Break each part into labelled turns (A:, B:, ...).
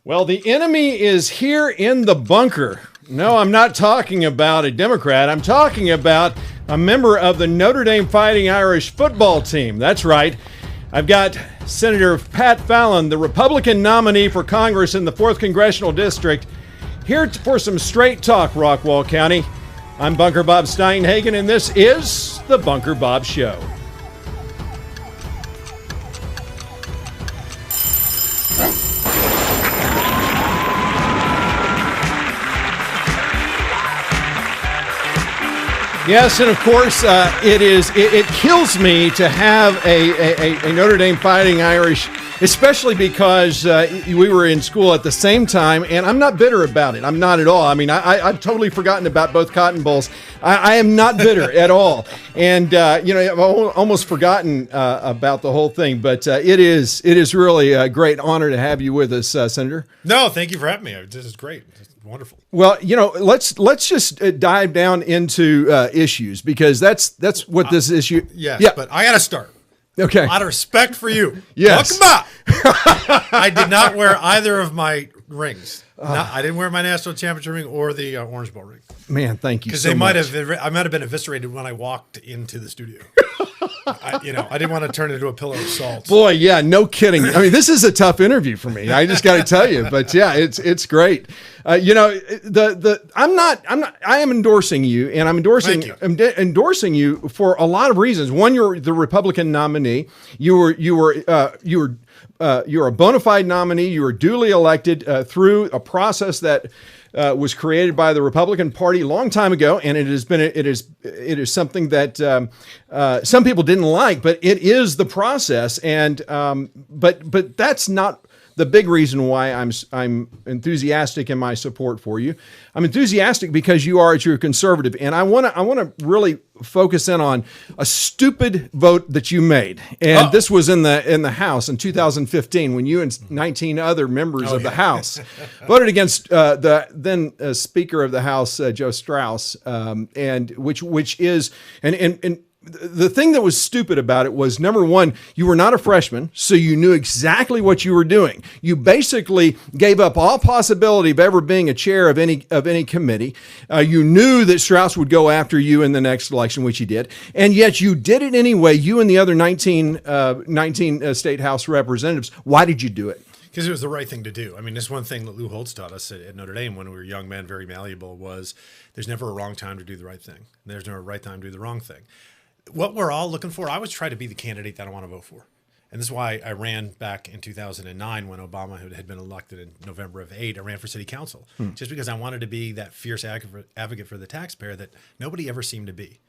A: Well, the enemy is here in the bunker. No, I'm not talking about a Democrat. I'm talking about a member of the Notre Dame Fighting Irish football team. That's right. I've got Senator Pat Fallon, the Republican nominee for Congress in the 4th Congressional District, here for some straight talk, Rockwall County. I'm Bunker Bob Steinhagen, and this is the Bunker Bob Show. Yes, and of course, it kills me to have a Notre Dame Fighting Irish, especially because we were in school at the same time, and I'm not bitter about it. I'm not at all. I mean, I've totally forgotten about both Cotton Bowls. I am not bitter at all, and I've almost forgotten about the whole thing. But it is really a great honor to have you with us, Senator.
B: No, thank you for having me. This is great. It's wonderful.
A: Well, let's just dive down into issues, because that's what this issue.
B: Yes,
A: yeah.
B: But I got to start.
A: Okay.
B: A lot of respect for you.
A: Yes.
B: Welcome back. I did not wear either of my rings. I didn't wear my national championship ring or the Orange Bowl ring.
A: Man, thank you so much.
B: Because I might have been eviscerated when I walked into the studio. I didn't want to turn it into a pillar of salt.
A: Boy, yeah, no kidding. I mean, this is a tough interview for me. I just got to tell you, but yeah, it's great. I am endorsing you, and I'm endorsing you for a lot of reasons. One, you're the Republican nominee. You're a bona fide nominee. You were duly elected through a process that was created by the Republican Party a long time ago, and it is something that some people didn't like, but it is the process. And but that's not the big reason why I'm enthusiastic in my support for you. I'm enthusiastic because you're a conservative, and I want to really focus in on a stupid vote that you made. And this was in the House in 2015, when you and 19 other members of the House voted against the then Speaker of the House, Joe Straus, and which is the thing that was stupid about it was, number one, you were not a freshman, so you knew exactly what you were doing. You basically gave up all possibility of ever being a chair of any committee. You knew that Strauss would go after you in the next election, which he did, and yet you did it anyway. You and the other 19 state House representatives. Why did you do it?
B: Because it was the right thing to do. I mean, this one thing that Lou Holtz taught us at Notre Dame when we were young men, very malleable, was there's never a wrong time to do the right thing. There's never a right time to do the wrong thing. What we're all looking for, I always try to be the candidate that I want to vote for. And this is why I ran back in 2009 when Obama had been elected in November of 2008. I ran for city council just because I wanted to be that fierce advocate for the taxpayer that nobody ever seemed to be.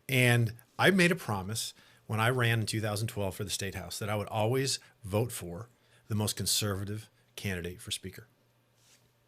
B: And I made a promise when I ran in 2012 for the state house that I would always vote for the most conservative candidate for speaker.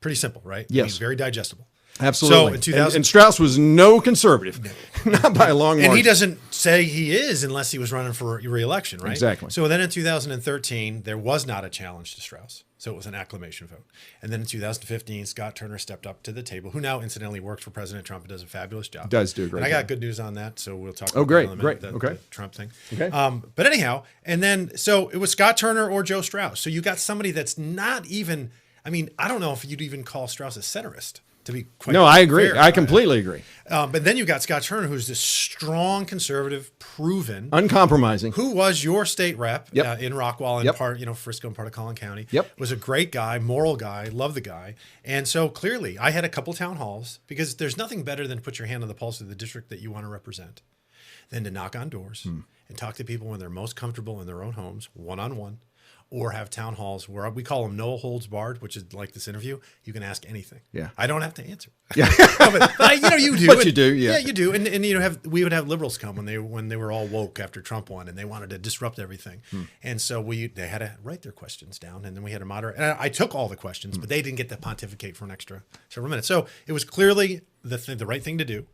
B: Pretty simple, right?
A: Yes.
B: I mean, very digestible.
A: Absolutely.
B: So in 2000,
A: and Strauss was no conservative, not by a long margin.
B: And he doesn't say he is unless he was running for re-election, right?
A: Exactly.
B: So then in 2013, there was not a challenge to Strauss. So it was an acclamation vote. And then in 2015, Scott Turner stepped up to the table, who now incidentally works for President Trump and does a fabulous job.
A: Does do a great job.
B: And I got good news on that, so we'll talk about
A: great,
B: that in a minute,
A: great. Okay.
B: the Trump thing.
A: Okay.
B: But anyhow, and then so it was Scott Turner or Joe Strauss. So you got somebody that's not even, I mean, I don't know if you'd even call Strauss a centrist. To be quite
A: no, I agree.
B: fair.
A: I completely agree.
B: But then you got Scott Turner, who's this strong conservative, proven,
A: uncompromising,
B: who was your state rep
A: Yep.
B: In Rockwall and
A: Yep.
B: part, Frisco and part of Collin County.
A: Yep.
B: Was a great guy, moral guy, loved the guy. And so clearly I had a couple town halls, because there's nothing better than to put your hand on the pulse of the district that you want to represent, than to knock on doors and talk to people when they're most comfortable in their own homes, one-on-one, or have town halls where we call them no holds barred, which is like this interview. You can ask anything.
A: Yeah.
B: I don't have to answer.
A: Yeah.
B: but you do.
A: But you do, yeah.
B: Yeah, you do. And we would have liberals come when they were all woke after Trump won and they wanted to disrupt everything. And so they had to write their questions down, and then we had a moderator. And I took all the questions, but they didn't get to pontificate for an extra several minutes. So it was clearly the right thing to do.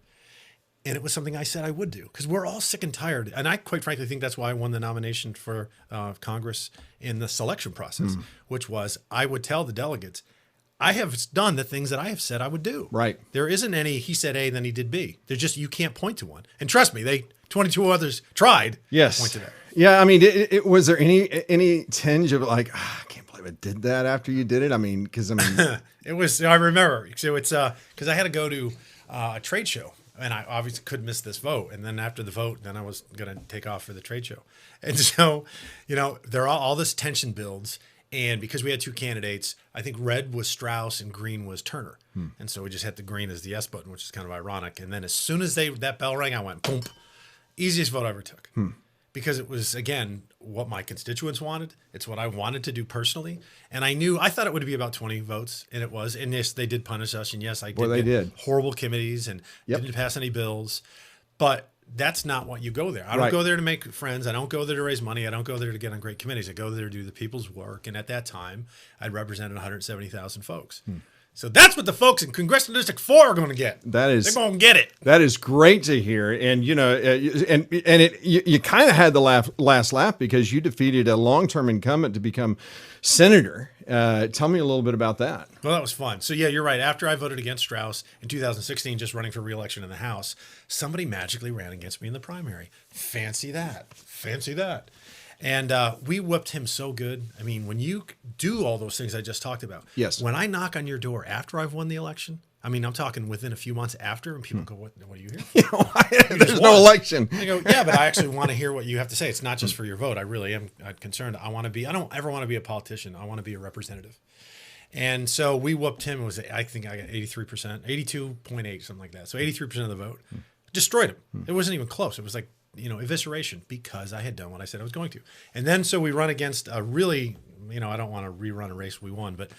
B: And it was something I said I would do, because we're all sick and tired. And I quite frankly think that's why I won the nomination for Congress in the selection process, which was I would tell the delegates, I have done the things that I have said I would do.
A: Right.
B: There isn't any, he said A, then he did B. There's just, you can't point to one. And trust me, 22 others tried to point to that.
A: Yeah, I mean, was there any tinge of like, I can't believe believe it did that after you did it. I mean, because
B: it was. I remember. So it's because I had to go to a trade show, and I obviously couldn't miss this vote. And then after the vote, then I was going to take off for the trade show. And so, there are all this tension builds. And because we had two candidates, I think red was Strauss and green was Turner. And so we just hit the green as the yes button, which is kind of ironic. And then as soon as that bell rang, I went, boom, easiest vote I ever took. Because it was, again, what my constituents wanted. It's what I wanted to do personally. And I thought it would be about 20 votes, and it was. And yes, they did punish us. And yes, I did horrible committees and didn't pass any bills. But that's not what you go there. I don't go there to make friends. I don't go there to raise money. I don't go there to get on great committees. I go there to do the people's work. And at that time, I'd represented 170,000 folks. So that's what the folks in Congressional District 4 are going to get. They're going to get it.
A: That is great to hear. And, you kind of had the last laugh because you defeated a long-term incumbent to become senator. Tell me a little bit about that.
B: Well, that was fun. So, yeah, you're right. After I voted against Strauss in 2016, just running for re-election in the House, somebody magically ran against me in the primary. Fancy that. Fancy that. And we whipped him so good. I mean, when you do all those things I just talked about,
A: yes.
B: When I knock on your door after I've won the election, I mean, I'm talking within a few months after, and people go, what are you here for?
A: There's no election.
B: I go, yeah, but I actually want to hear what you have to say. It's not just for your vote. I really am concerned. I don't ever want to be a politician. I want to be a representative. And so we whooped him. I think I got 83%, 82.8, something like that. So 83% of the vote. Destroyed him. It wasn't even close. It was like, evisceration because I had done what I said I was going to. And then so we run against a really, I don't want to rerun a race we won, but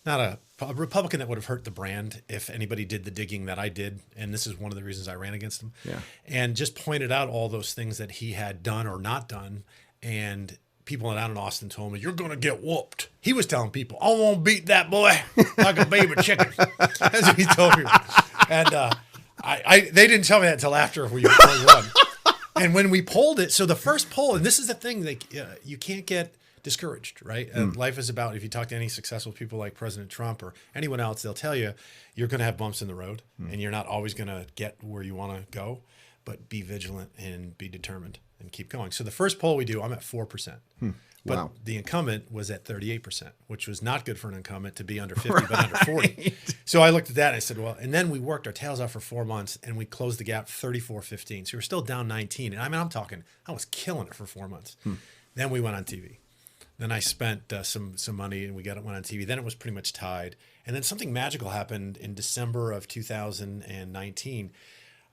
B: not a Republican that would have hurt the brand if anybody did the digging that I did. And this is one of the reasons I ran against him.
A: Yeah.
B: And just pointed out all those things that he had done or not done. And people down in Austin told me, you're going to get whooped. He was telling people, I won't beat that boy like a baby chicken. That's what he told me. And they didn't tell me that until after we won. And when we polled it, so the first poll, and this is the thing, you can't get discouraged, right? Life is about, if you talk to any successful people like President Trump or anyone else, they'll tell you you're going to have bumps in the road and you're not always going to get where you want to go, but be vigilant and be determined and keep going. So the first poll we do, I'm at 4%. But
A: wow.
B: The incumbent was at 38%, which was not good for an incumbent to be under 50, but under 40. So I looked at that and I said, well, and then we worked our tails off for 4 months and we closed the gap 34-15. So we're still down 19. And I was killing it for 4 months. Then we went on TV. Then I spent some money and went on TV. Then it was pretty much tied. And then something magical happened in December of 2019.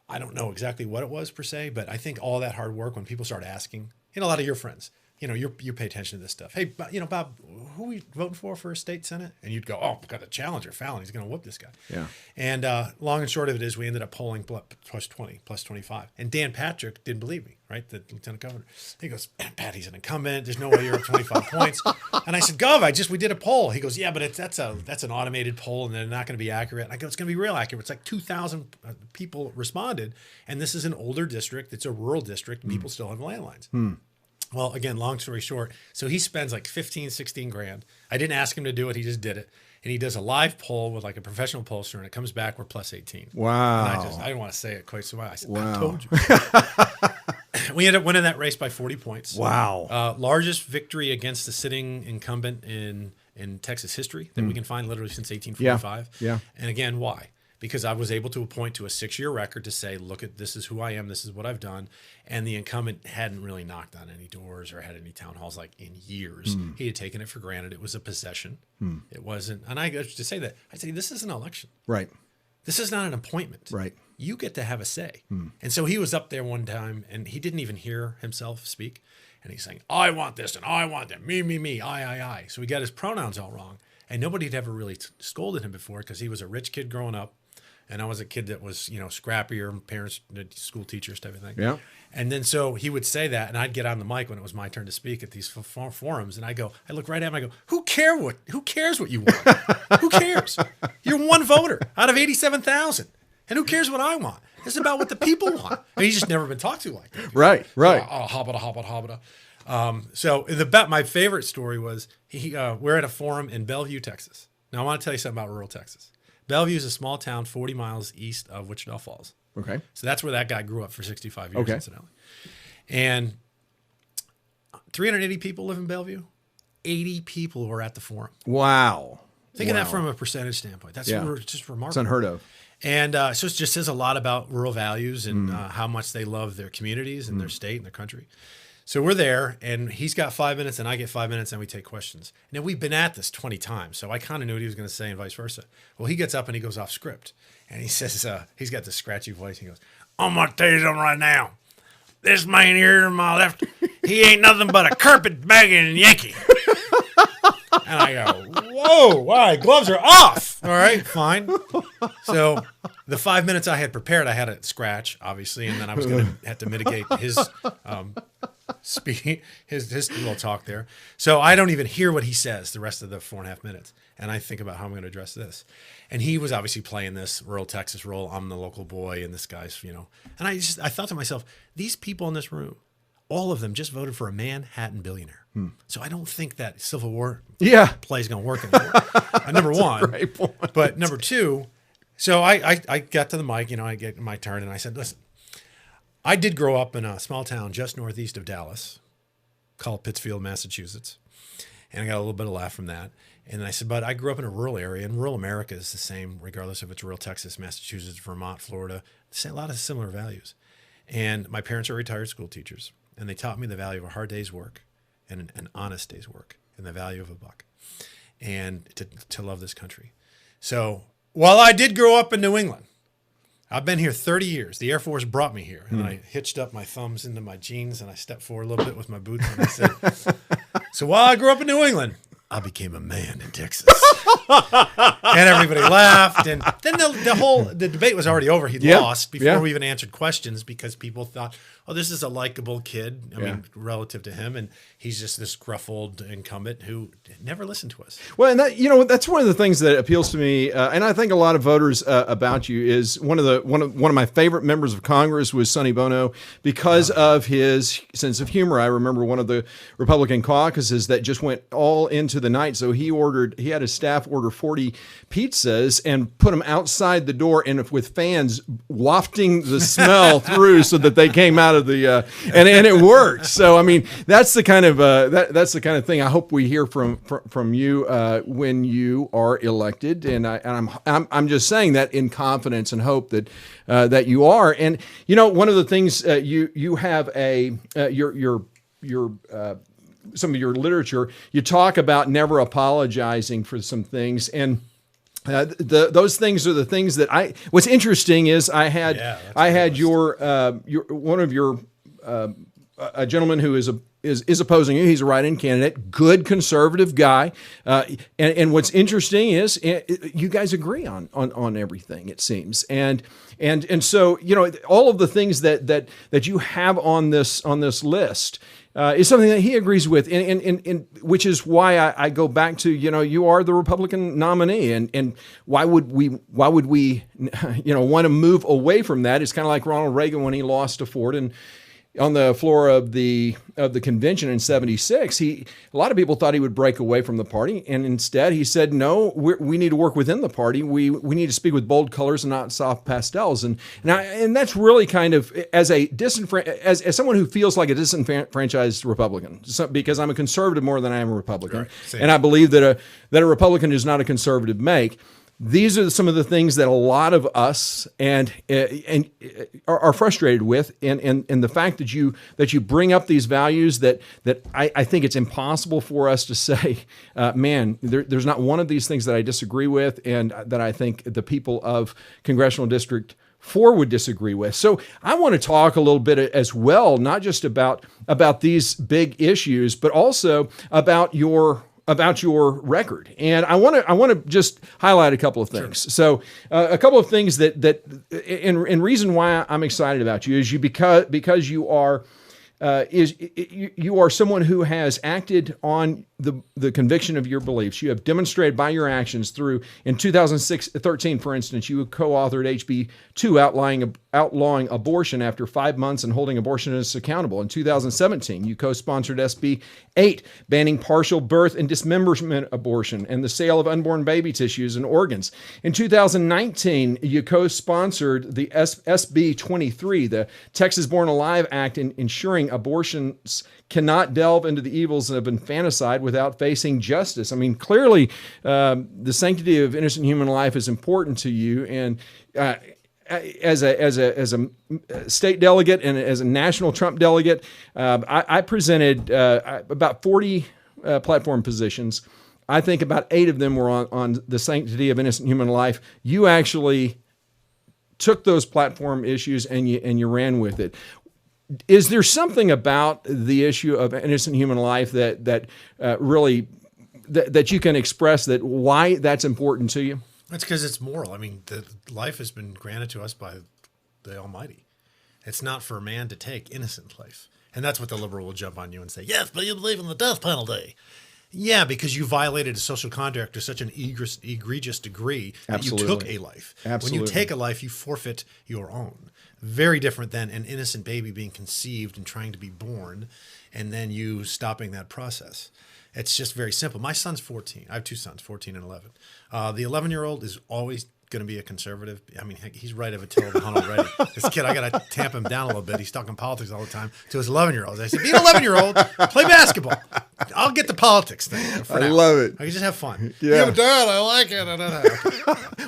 B: I don't know exactly what it was per se, but I think all that hard work when people start asking, a lot of your friends, you pay attention to this stuff. Hey, Bob, who are we voting for state senate? And you'd go, oh, we've got a challenger, Fallon. He's going to whoop this guy.
A: Yeah.
B: And long and short of it is we ended up polling plus 20, plus 25. And Dan Patrick didn't believe me, right? The lieutenant governor. He goes, Pat, he's an incumbent. There's no way you're up 25 points. And I said, Gov, we did a poll. He goes, yeah, but that's an automated poll and they're not going to be accurate. And I go, it's going to be real accurate. It's like 2,000 people responded. And this is an older district. It's a rural district. And people still have landlines. Well, again, long story short, so he spends like 15, 16 grand. I didn't ask him to do it. He just did it. And he does a live poll with like a professional pollster, and it comes back, we're plus 18.
A: Wow.
B: And I didn't want to say it quite so well. I said,
A: wow.
B: I told you. We ended up winning that race by 40 points.
A: Wow.
B: Largest victory against the sitting incumbent in Texas history that we can find literally since 1845.
A: Yeah.
B: And again, why? Because I was able to appoint to a 6-year record to say, look, this is who I am, this is what I've done. And the incumbent hadn't really knocked on any doors or had any town halls like in years. He had taken it for granted. It was a possession. It wasn't. And I to say that, I say, this is an election.
A: Right.
B: This is not an appointment.
A: Right.
B: You get to have a say. And so he was up there one time and he didn't even hear himself speak. And he's saying, I want this and I want that. Me, I. So he got his pronouns all wrong. And nobody had ever really scolded him before because he was a rich kid growing up. And I was a kid that was, scrappier, parents, school teachers type of thing.
A: Yeah.
B: And then so he would say that, and I'd get on the mic when it was my turn to speak at these forums, and I look right at him, I go, who cares what you want? Who cares? You're one voter out of 87,000. And who cares what I want? It's about what the people want. And he's just never been talked to like that.
A: Right.
B: Hobbita. So my favorite story was we're at a forum in Bellevue, Texas. Now I want to tell you something about rural Texas. Bellevue is a small town 40 miles east of Wichita Falls.
A: Okay.
B: So that's where that guy grew up for 65 years,
A: okay.
B: incidentally. And 380 people live in Bellevue. 80 people were at the forum.
A: Wow.
B: Think of that from a percentage standpoint. That's just remarkable.
A: It's unheard of.
B: And so it just says a lot about rural values and how much they love their communities and their state and their country. So we're there, and he's got 5 minutes, and I get 5 minutes, and we take questions. Now, we've been at this 20 times, so I kind of knew what he was going to say and vice versa. Well, he gets up, and he goes off script. And he says, he's got this scratchy voice. He goes, I'm going to tell you something right now. This man here on my left, he ain't nothing but a carpet-bagging Yankee. And I go, whoa, why? Gloves are off. All right, fine. So the 5 minutes I had prepared, I had a scratch, obviously, and then I was going to have to mitigate his speech, his little talk there. So I don't even hear what he says the rest of the 4.5 minutes. And I think about how I'm going to address this. And he was obviously playing this rural Texas role. I'm the local boy, and this guy's, And I thought to myself, these people in this room, all of them just voted for a Manhattan billionaire. So I don't think that Civil War play is going to work anymore. Number one. But number two, so I got to the mic, I get my turn, and I said, listen, I did grow up in a small town just northeast of Dallas called Pittsfield, Massachusetts. And I got a little bit of laugh from that. And I said, but I grew up in a rural area, and rural America is the same, regardless if it's rural Texas, Massachusetts, Vermont, Florida. A lot of similar values. And my parents are retired school teachers, and they taught me the value of a hard day's work and an honest day's work and the value of a buck and to love this country. So while I did grow up in New England, I've been here 30 years. The Air Force brought me here, and I hitched up my thumbs into my jeans, and I stepped forward a little bit with my boots, and I said, so while I grew up in New England, I became a man in Texas. And everybody laughed. And then the debate was already over. He'd lost before we even answered questions because people thought, oh, this is a likable kid. I mean, relative to him. And he's just this gruff old incumbent who never listened to us.
A: Well, and that, that's one of the things that appeals to me. And I think a lot of voters about you is one of my favorite members of Congress was Sonny Bono because of his sense of humor. I remember one of the Republican caucuses that just went all into the night. So he had his staff order 40 pizzas and put them outside the door and with fans wafting the smell through so that they came out of the, and it worked. So, I mean, that's the kind of, that's the kind of thing I hope we hear from you when you are elected. And I'm just saying that in confidence and hope that you are. And, one of the things you have some of your literature, you talk about never apologizing for some things. And those things are the things that what's interesting is I had a gentleman who is opposing you. He's a write-in candidate, good conservative guy. And what's interesting is you guys agree on everything, it seems. And so, all of the things that you have on this list is something that he agrees with, and which is why I go back to, you are the Republican nominee, and why would we want to move away from that? It's kind of like Ronald Reagan when he lost to Ford and on the floor of the convention in '76, a lot of people thought he would break away from the party, and instead he said, "No, we need to work within the party. We need to speak with bold colors and not soft pastels." And that's really kind of as someone who feels like a disenfranchised Republican, because I'm a conservative more than I am a Republican,
B: right,
A: and I believe that a Republican is not a conservative make. These are some of the things that a lot of us and are frustrated with, and the fact that you bring up these values that I think it's impossible for us to say, man, there's not one of these things that I disagree with, and that I think the people of Congressional District 4 would disagree with. So I want to talk a little bit as well, not just about these big issues, but also about your record. And I want to just highlight a couple of things. Sure. So a couple of things that and reason why I'm excited about you is because you are someone who has acted on the conviction of your beliefs. You have demonstrated by your actions through, in 2013, for instance, you co-authored HB 2 outlining outlawing abortion after 5 months and holding abortionists accountable. In 2017, you co-sponsored SB 8, banning partial birth and dismemberment abortion and the sale of unborn baby tissues and organs. In 2019, you co-sponsored the SB 23, the Texas Born Alive Act, in ensuring abortions cannot delve into the evils of infanticide without facing justice. I mean, clearly, the sanctity of innocent human life is important to you, and as a state delegate and as a national Trump delegate, I presented about 40 platform positions. I think about 8 of them were on the sanctity of innocent human life. You actually took those platform issues and you ran with it. Is there something about the issue of innocent human life that really that you can express that why that's important to you?
B: It's because it's moral. I mean, the life has been granted to us by the Almighty. It's not for a man to take innocent life. And that's what the liberal will jump on you and say, yes, but you believe in the death penalty. Yeah, because you violated a social contract to such an egregious degree that
A: Absolutely.
B: you took a life.
A: Absolutely.
B: When you take a life, you forfeit your own. Very different than an innocent baby being conceived and trying to be born and then you stopping that process. It's just very simple. My son's 14. I have 2 sons, 14 and 11. The 11-year-old is always going to be a conservative. I mean, heck, he's right of a till of the hunt already. This kid, I got to tamp him down a little bit. He's talking politics all the time to his 11-year-olds. I said, be an 11-year-old, play basketball. I'll get the politics thing for now.
A: I love it.
B: I can just have fun.
A: Yeah.
B: But Dad, I like it.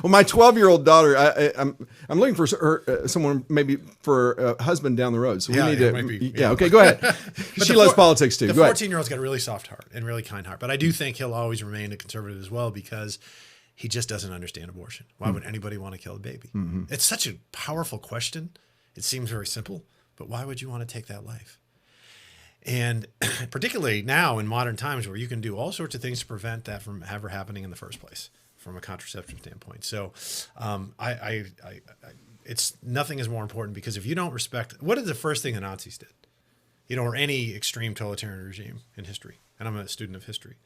A: Well, my 12-year-old daughter, I'm looking for someone maybe for a husband down the road. So we need to. Okay, go ahead. She loves politics too.
B: The
A: go
B: 14-year-old's got a really soft heart and really kind heart, but I do think he'll always remain a conservative as well because he just doesn't understand abortion. Why would anybody want to kill a baby? Mm-hmm. It's such a powerful question. It seems very simple, but why would you want to take that life? And particularly now in modern times where you can do all sorts of things to prevent that from ever happening in the first place from a contraception standpoint. So it's nothing is more important because if you don't respect, what is the first thing the Nazis did? You know, or any extreme totalitarian regime in history, and I'm a student of history,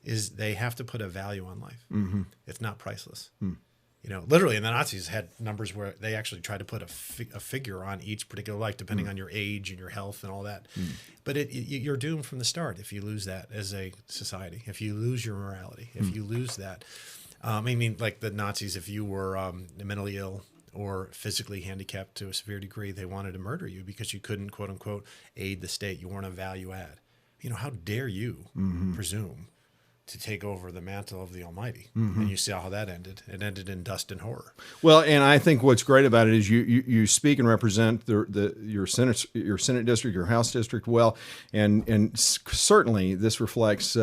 B: is they have to put a value on life. Mm-hmm. It's not priceless. Mm. You know, literally, and the Nazis had numbers where they actually tried to put a figure on each particular life, depending on your age and your health and all that. Mm. But you're doomed from the start if you lose that as a society, if you lose your morality, if you lose that. I mean, like the Nazis, if you were mentally ill or physically handicapped to a severe degree, they wanted to murder you because you couldn't, quote unquote, aid the state. You weren't a value add. You know, how dare you presume to take over the mantle of the Almighty? Mm-hmm. And you see how that ended. It ended in dust and horror.
A: Well, and I think what's great about it is you speak and represent your Senate district, your House district well, and certainly this reflects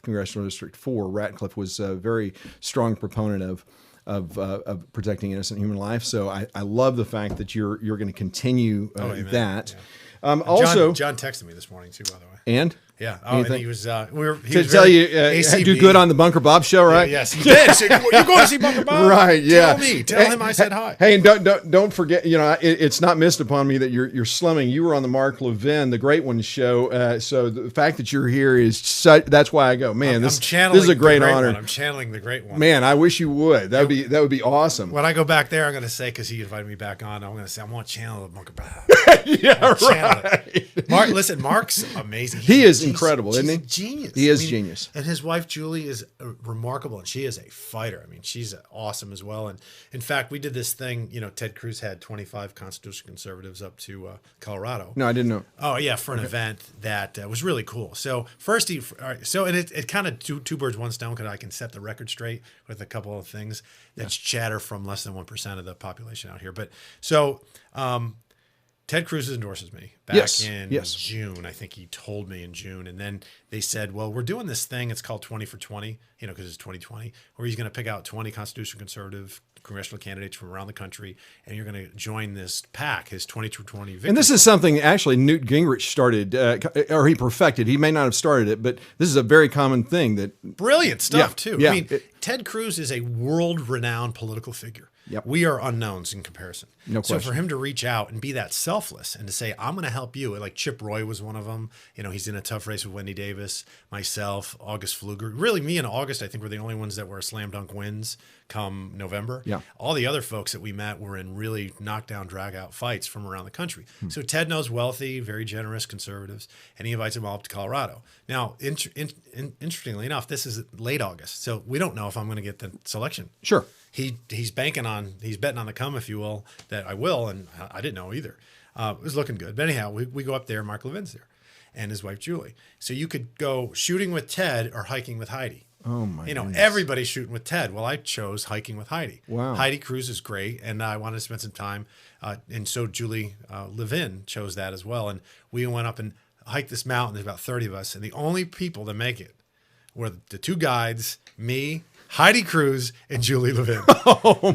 A: Congressional District 4. Ratcliffe was a very strong proponent of protecting innocent human life. So I love the fact that you're going to continue that. Yeah. Also,
B: John texted me this morning too, by the way.
A: And?
B: Yeah. Oh, and he was.
A: Tell you, do good on the Bunker Bob show, right?
B: Yes, he did. So you're going to see Bunker Bob,
A: right? Yeah.
B: Tell him I said hi.
A: Hey, and don't forget. You know, it's not missed upon me that you're slumming. You were on the Mark Levin, the Great Ones show. So the fact that you're here is that's why I go. Man, this is a great honor.
B: I'm channeling the Great One.
A: Man, I wish you would. That would be awesome.
B: When I go back there, I'm going to say, because he invited me back on, I'm going to say I want to channel the Bunker Bob.
A: Yeah, right.
B: Mark, listen, Mark's amazing.
A: He is incredible, isn't he?
B: Genius.
A: He is genius.
B: And his wife, Julie, is remarkable, and she is a fighter. I mean, she's awesome as well. And in fact, we did this thing, you know, Ted Cruz had 25 constitutional conservatives up to Colorado.
A: No, I didn't know.
B: Oh, yeah, for an event that was really cool. So first, and it kind of two birds, one stone, because I can set the record straight with a couple of things. That's chatter from less than 1% of the population out here. But so Ted Cruz endorses me back in June. I think he told me in June. And then they said, well, we're doing this thing. It's called 20 for 20, you know, because it's 2020, where he's going to pick out 20 constitutional conservative congressional candidates from around the country, and you're going to join this PAC, his 20 for 20 victory.
A: And this is something actually Newt Gingrich started, or he perfected. He may not have started it, but this is a very common thing.
B: Brilliant stuff, too.
A: Yeah.
B: I mean, Ted Cruz is a world-renowned political figure.
A: Yep.
B: We are unknowns in comparison.
A: No
B: so
A: question.
B: for him to reach out and be that selfless and to say, I'm going to help you. Like Chip Roy was one of them. He's in a tough race with Wendy Davis, myself, August Pfluger. Really, me and August, I think, were the only ones that were slam dunk wins come November.
A: Yeah.
B: All the other folks that we met were in really knockdown, drag out fights from around the country. So Ted knows wealthy, very generous conservatives, and he invites them all up to Colorado. Now, interestingly enough, this is late August, so we don't know if I'm going to get the selection.
A: Sure.
B: He's betting on the come, if you will, that I will, and I didn't know either. It was looking good. But anyhow, we go up there, Mark Levin's there, and his wife Julie. So you could go shooting with Ted or hiking with Heidi.
A: Oh my goodness.
B: Everybody's shooting with Ted. Well, I chose hiking with Heidi.
A: Wow.
B: Heidi Cruz is great, and I wanted to spend some time. And so Julie Levin chose that as well. And we went up and hiked this mountain. There's about 30 of us, and the only people that make it were the two guides, me, Heidi Cruz, and Julie Levin.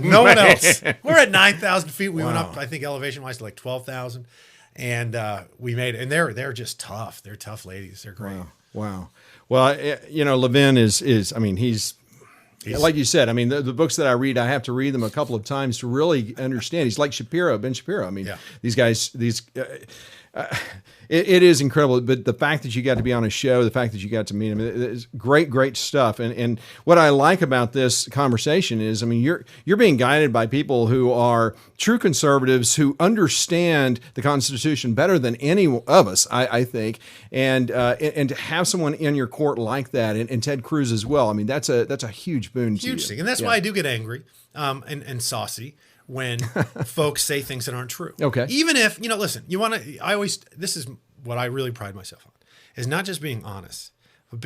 B: No one else. We're at 9,000 feet. We went up, I think, elevation-wise to like 12,000. And we made it. And they're just tough. They're tough ladies. They're great.
A: Wow. Well, Levin is I mean, he's like you said, I mean, the books that I read, I have to read them a couple of times to really understand. He's like Ben Shapiro. I mean, these guys, it is incredible. But the fact that you got to be on a show, the fact that you got to meet him, it's great stuff. And what I like about this conversation is, I mean, you're being guided by people who are true conservatives who understand the Constitution better than any of us, I think. And to have someone in your court like that, and Ted Cruz as well, I mean, that's a huge boon to you.
B: Huge thing. And that's why I do get angry and saucy when folks say things that aren't true.
A: Okay.
B: Even if, listen, this is what I really pride myself on, is not just being honest, but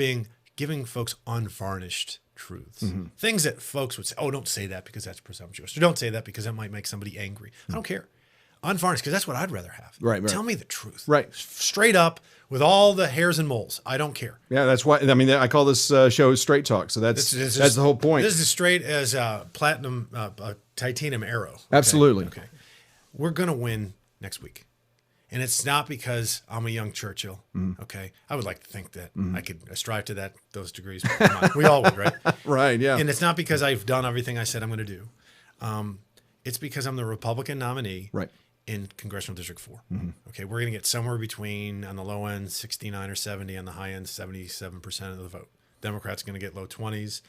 B: giving folks unvarnished truths. Mm-hmm. Things that folks would say, oh, don't say that because that's presumptuous. Or don't say that because that might make somebody angry. I don't care. Unvarnished, because that's what I'd rather have.
A: Right.
B: Tell me the truth.
A: Right.
B: Straight up with all the hairs and moles. I don't care.
A: Yeah, that's why. I mean, I call this show Straight Talk. So that's the whole point.
B: This is as straight as platinum, titanium arrow. Okay?
A: Absolutely.
B: Okay. We're going to win next week. And it's not because I'm a young Churchill. Mm-hmm. Okay. I would like to think that I could strive to those degrees. But come on. We all would, right?
A: Right. Yeah.
B: And it's not because I've done everything I said I'm going to do. It's because I'm the Republican nominee.
A: Right.
B: In Congressional District 4. Mm-hmm. Okay, we're going to get somewhere between, on the low end, 69 or 70, on the high end, 77% of the vote. Democrats are going to get low 20s.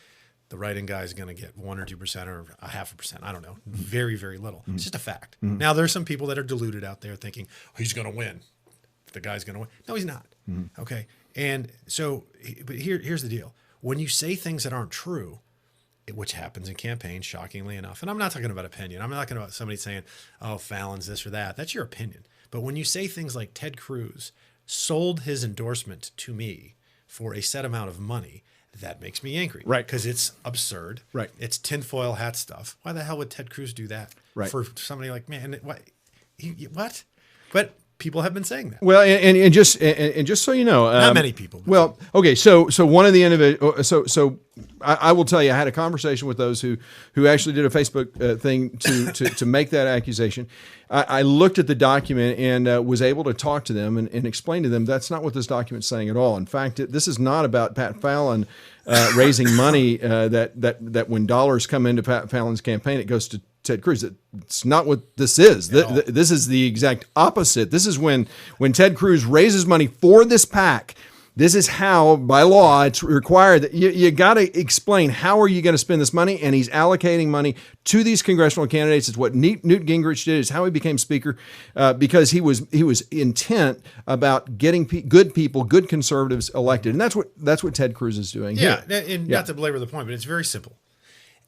B: The write-in guy is going to get 1 or 2% or 0.5%. I don't know. Mm-hmm. Very, very little. Mm-hmm. It's just a fact. Mm-hmm. Now, there's some people that are deluded out there thinking, oh, he's going to win. The guy's going to win. No, he's not. Mm-hmm. Okay, and so, but here's the deal. When you say things that aren't true, which happens in campaigns, shockingly enough. And I'm not talking about opinion. I'm not talking about somebody saying, oh, Fallon's this or that. That's your opinion. But when you say things like Ted Cruz sold his endorsement to me for a set amount of money, that makes me angry.
A: Right.
B: Because it's absurd.
A: Right. It's
B: tinfoil hat stuff. Why the hell would Ted Cruz do that?
A: Right.
B: For somebody like, man, what? But people have been saying that.
A: Well, and just so you know,
B: not many people.
A: Well, okay, so one of the individuals, so I will tell you, I had a conversation with those who actually did a Facebook thing to make that accusation. I looked at the document and was able to talk to them and explain to them that's not what this document's saying at all. In fact, this is not about Pat Fallon raising money that when dollars come into Pat Fallon's campaign, it goes to Ted Cruz. It's not what this is. This is the exact opposite. This is when Ted Cruz raises money for this PAC. This is how, by law, it's required that you got to explain how are you going to spend this money, and he's allocating money to these congressional candidates. It's what Newt Gingrich did. It's how he became speaker, because he was intent about getting good people, good conservatives elected, and that's what Ted Cruz is doing.
B: Yeah, and not to belabor the point, but it's very simple.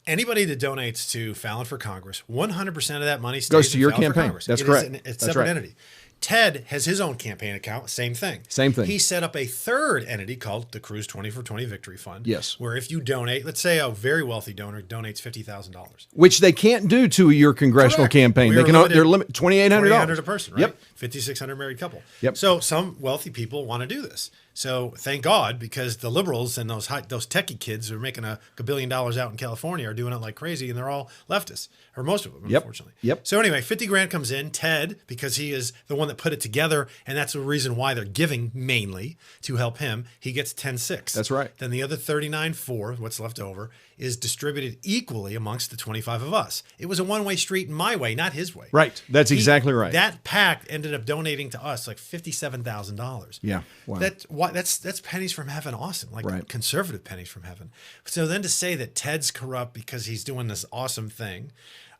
B: Anybody that donates to Fallon for Congress, 100% of that money
A: goes to your
B: Fallon
A: campaign.
B: For Congress.
A: That's correct.
B: It's a separate entity. Ted has his own campaign account. Same thing. He set up a third entity called the Cruz 20 for 20 Victory Fund.
A: Yes.
B: Where if you donate, let's say a very wealthy donor donates $50,000,
A: which they can't do to your congressional campaign. They're limited $2,800
B: a person, right?
A: Yep.
B: 5,600 married couple.
A: Yep.
B: So some wealthy people want to do this. So thank God, because the liberals and those techie kids who are making a billion dollars out in California are doing it like crazy, and they're all leftists, or most of them, unfortunately.
A: Yep.
B: So anyway, 50 grand comes in. Ted, because he is the one that put it together, and that's the reason why they're giving mainly to help him, he gets 10.6.
A: That's right.
B: Then the other 39.4, what's left over, is distributed equally amongst the 25 of us. It was a one-way street my way, not his way.
A: Right. That's exactly right.
B: That PAC ended up donating to us like $57,000.
A: Yeah. Wow.
B: That's pennies from heaven. Awesome. Like conservative pennies from heaven. So then to say that Ted's corrupt because he's doing this awesome thing,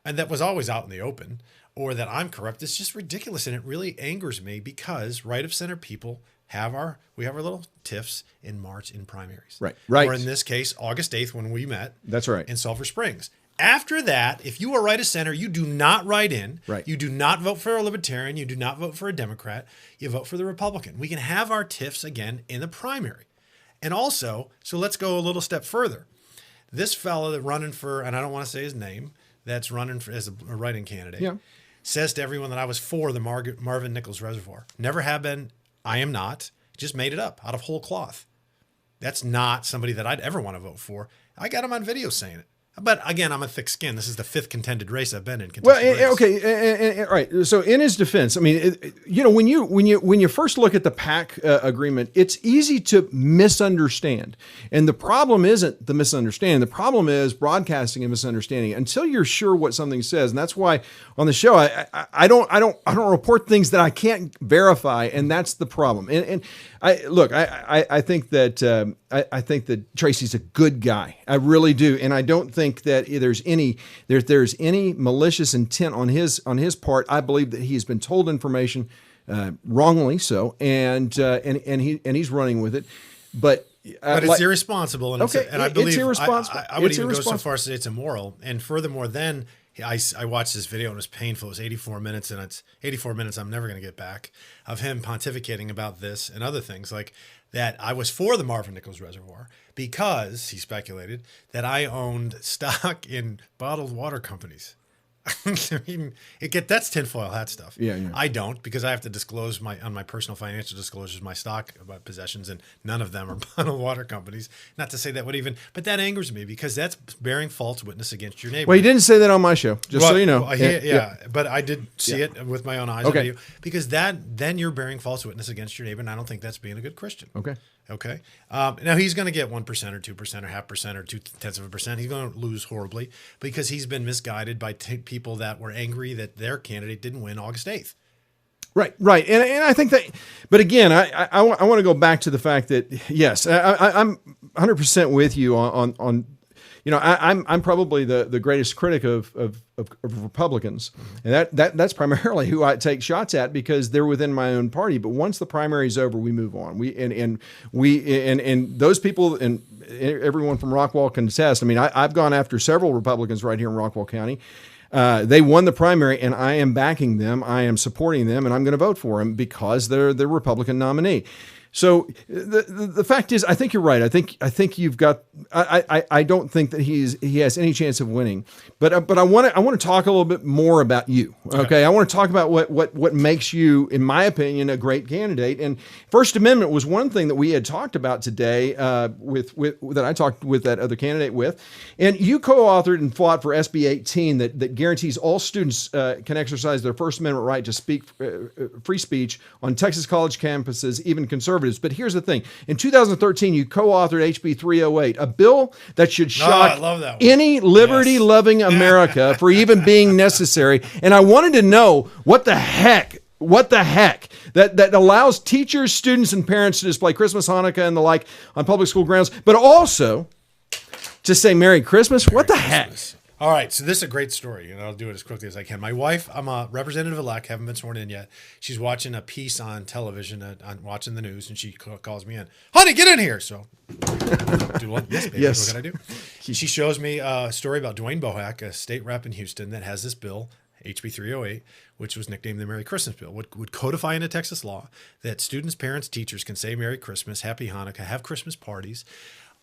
B: and that was always out in the open, or that I'm corrupt, it's just ridiculous. And it really angers me because right of center people have our little tiffs in March in primaries.
A: Right.
B: Or in this case, August 8th when we met.
A: That's right.
B: In Sulphur Springs. After that, if you are right of center, you do not write in.
A: Right.
B: You do not vote for a Libertarian. You do not vote for a Democrat. You vote for the Republican. We can have our tiffs again in the primary. And also, so let's go a little step further. This fella that running for, and I don't want to say his name, that's running for, as a write-in candidate, says to everyone that I was for the Marvin Nichols Reservoir. Never have been. I am not. Just made it up out of whole cloth. That's not somebody that I'd ever want to vote for. I got him on video saying it. But again, I'm a thick skin. This is the 5th contended race I've been in.
A: Okay, right. So in his defense, I mean, when you first look at the PAC agreement, it's easy to misunderstand, and the problem isn't the misunderstanding. The problem is broadcasting and misunderstanding until you're sure what something says, and that's why on the show I don't report things that I can't verify, and that's the problem. And I think that I think that Tracy's a good guy. I really do, and I don't think that there's any malicious intent on his part. I believe that he's been told information wrongly so, and he's running with it. But
B: it's irresponsible, and I believe
A: it's irresponsible.
B: I would even go so far as to say it's immoral. And furthermore, then I watched this video and it was painful. It was 84 minutes, and it's 84 minutes I'm never going to get back of him pontificating about this and other things like that. I was for the Marvin Nichols Reservoir because he speculated that I owned stock in bottled water companies. I mean, that's tinfoil hat stuff.
A: Yeah.
B: I don't, because I have to disclose on my personal financial disclosures my stock possessions, and none of them are bottled water companies. Not to say that would even, but that angers me because that's bearing false witness against your neighbor.
A: Well, you didn't say that on my show, so you know.
B: But I did see it with my own eyes.
A: Okay.
B: Because then you're bearing false witness against your neighbor, and I don't think that's being a good Christian. Okay. Now he's going to get 1% or 2% or 0.5% or 0.2%. He's going to lose horribly because he's been misguided by people that were angry that their candidate didn't win August 8th.
A: Right. And I think that, but again, I want to go back to the fact that, yes, I'm 100% with you on I'm probably the greatest critic of Republicans, and that's primarily who I take shots at because they're within my own party. But once the primary's over, we move on. And those people and everyone from Rockwall can attest. I mean, I've gone after several Republicans right here in Rockwall County. They won the primary, and I am backing them. I am supporting them, and I'm going to vote for them because they're the Republican nominee. So the fact is, I think you're right. I think you've got. I don't think that he has any chance of winning. But I want to talk a little bit more about you. Okay, I want to talk about what makes you, in my opinion, a great candidate. And First Amendment was one thing that we had talked about today that I talked with that other candidate with, and you co-authored and fought for SB 18 that guarantees all students can exercise their First Amendment right to speak free speech on Texas college campuses, even conservative. But here's the thing. In 2013, you co-authored HB 308, a bill that should shock any liberty-loving America for even being necessary. And I wanted to know what the heck that allows teachers, students, and parents to display Christmas, Hanukkah, and the like on public school grounds, but also to say Merry Christmas. What the heck?
B: All right, so this is a great story, and I'll do it as quickly as I can. My wife, I'm a representative-elect, haven't been sworn in yet. She's watching a piece on television, watching the news, and she calls me in. Honey, get in here! So, yes, baby,
A: yes.
B: What can I do? She shows me a story about Dwayne Bohack, a state rep in Houston, that has this bill, HB 308, which was nicknamed the Merry Christmas Bill, would codify into Texas law that students, parents, teachers can say Merry Christmas, Happy Hanukkah, have Christmas parties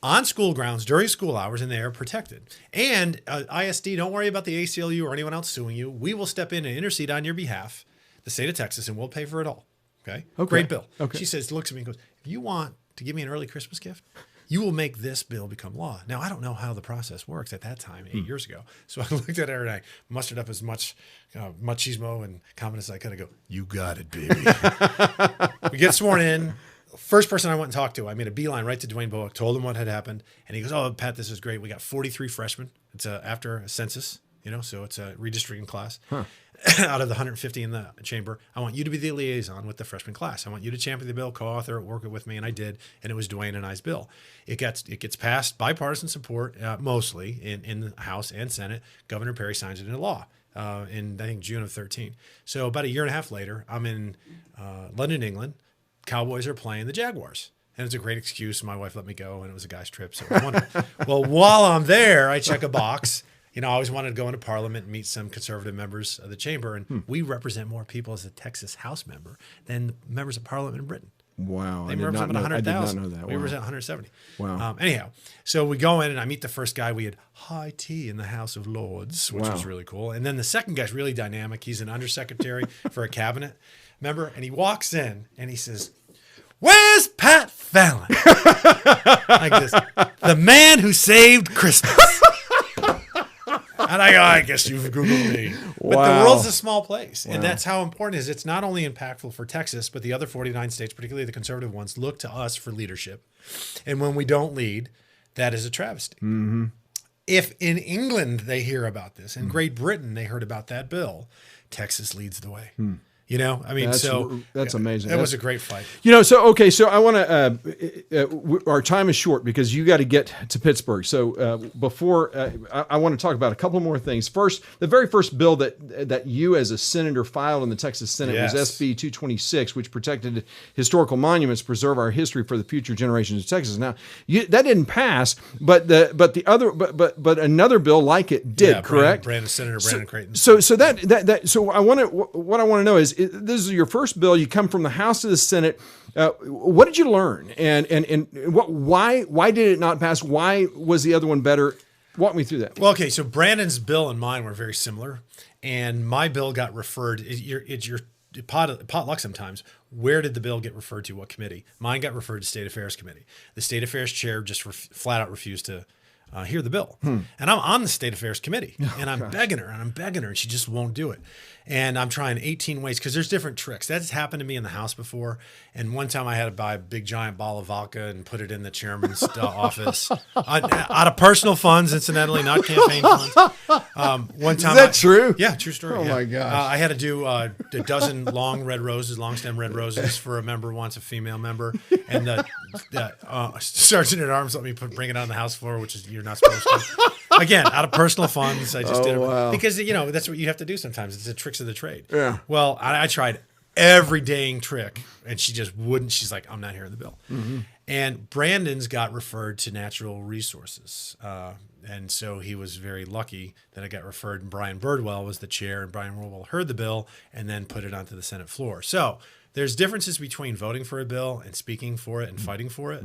B: on school grounds during school hours, and they are protected. And ISD, don't worry about the ACLU or anyone else suing you. We will step in and intercede on your behalf, the state of Texas, and we'll pay for it all. Okay? Great bill. Okay. She says, looks at me and goes, if you want to give me an early Christmas gift, you will make this bill become law. Now, I don't know how the process works at that time, 8 years ago. So I looked at her and I mustered up as much machismo and confidence as I could. I go, you got it, baby. We get sworn in. First person I went and talked to, I made a beeline right to Dwayne Bowick, told him what had happened. And he goes, oh, Pat, this is great. We got 43 freshmen. It's after a census, so it's a redistricting class. Out of the 150 in the chamber, I want you to be the liaison with the freshman class. I want you to champion the bill, co-author it, work it with me, and I did. And it was Dwayne and I's bill. It gets passed, bipartisan support, mostly in the House and Senate. Governor Perry signs it into law in, I think, June of 13. So about a year and a half later, I'm in London, England. Cowboys are playing the Jaguars. And it's a great excuse. My wife let me go, and it was a guy's trip, so it was wonderful. Well, while I'm there, I check a box. I always wanted to go into Parliament and meet some conservative members of the chamber, and we represent more people as a Texas House member than members of Parliament in Britain.
A: Wow.
B: They represent 100,000.
A: I did not know that.
B: We represent 170.
A: Wow.
B: Anyhow, so we go in, and I meet the first guy. We had high tea in the House of Lords, which was really cool. And then the second guy's really dynamic. He's an undersecretary for a cabinet member, and he walks in, and he says, "Where's Pat Fallon?" Like this. The man who saved Christmas. And I go, I guess you've Googled me. But the world's a small place. And that's how important it is. It's not only impactful for Texas, but the other 49 states, particularly the conservative ones, look to us for leadership. And when we don't lead, that is a travesty.
A: Mm-hmm.
B: If in England they hear about this, in Great Britain they heard about that bill, Texas leads the way.
A: That's amazing.
B: That was a great fight.
A: So I want to. Our time is short because you got to get to Pittsburgh. So before I want to talk about a couple more things. First, the very first bill that you as a senator filed in the Texas Senate was SB 226, which protected historical monuments, preserve our history for the future generations of Texas. Now that didn't pass, but another bill like it did. Correct.
B: Senator Brandon Creighton.
A: So I want to. What I want to know is. This is your first bill. You come from the House to the Senate. What did you learn, and why did it not pass? Why was the other one better? Walk me through that.
B: Well, okay. So Brandon's bill and mine were very similar, and my bill got referred. It's your potluck sometimes. Where did the bill get referred to? What committee? Mine got referred to State Affairs Committee. The State Affairs chair just flat out refused to hear the bill. And I'm on the State Affairs Committee, and I'm begging her, and she just won't do it. And I'm trying 18 ways, because there's different tricks. That's happened to me in the House before. And one time I had to buy a big giant bottle of vodka and put it in the chairman's office out of personal funds, incidentally, not campaign funds. One time,
A: is that true?
B: Yeah, true story.
A: Oh my gosh!
B: I had to do a dozen long stem red roses for a member once, a female member, and the sergeant at arms let me bring it on the House floor, which is you're not supposed to. Again, out of personal funds, I just did it because that's what you have to do sometimes. It's the tricks of the trade.
A: Yeah.
B: Well, I tried every dang trick, and she just wouldn't. She's like, "I'm not hearing the bill." Mm-hmm. And Brandon's got referred to natural resources, and so he was very lucky that I got referred. And Brian Birdwell was the chair, and Brian Birdwell heard the bill and then put it onto the Senate floor. So there's differences between voting for a bill and speaking for it and fighting for it.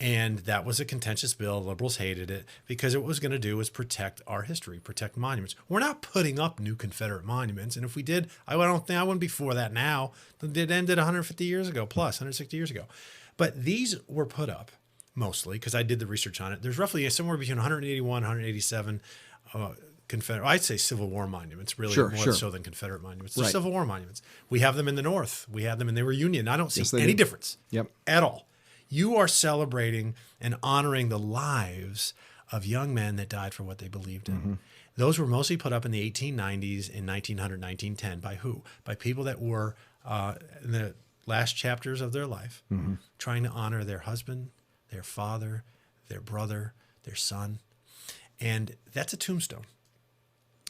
B: And that was a contentious bill. Liberals hated it because what it was going to do was protect our history, protect monuments. We're not putting up new Confederate monuments. And if we did, I wouldn't be for that now. It ended 150 years ago, plus 160 years ago. But these were put up mostly because I did the research on it. There's roughly somewhere between 181, 187 Confederate, I'd say Civil War monuments, really more so than Confederate monuments. They're Civil War monuments. We have them in the North. We have them, and they were Union. I don't see any difference at all. You are celebrating and honoring the lives of young men that died for what they believed in. Mm-hmm. Those were mostly put up in the 1890s, in 1900, 1910. By who? By people that were in the last chapters of their life, trying to honor their husband, their father, their brother, their son. And that's a tombstone.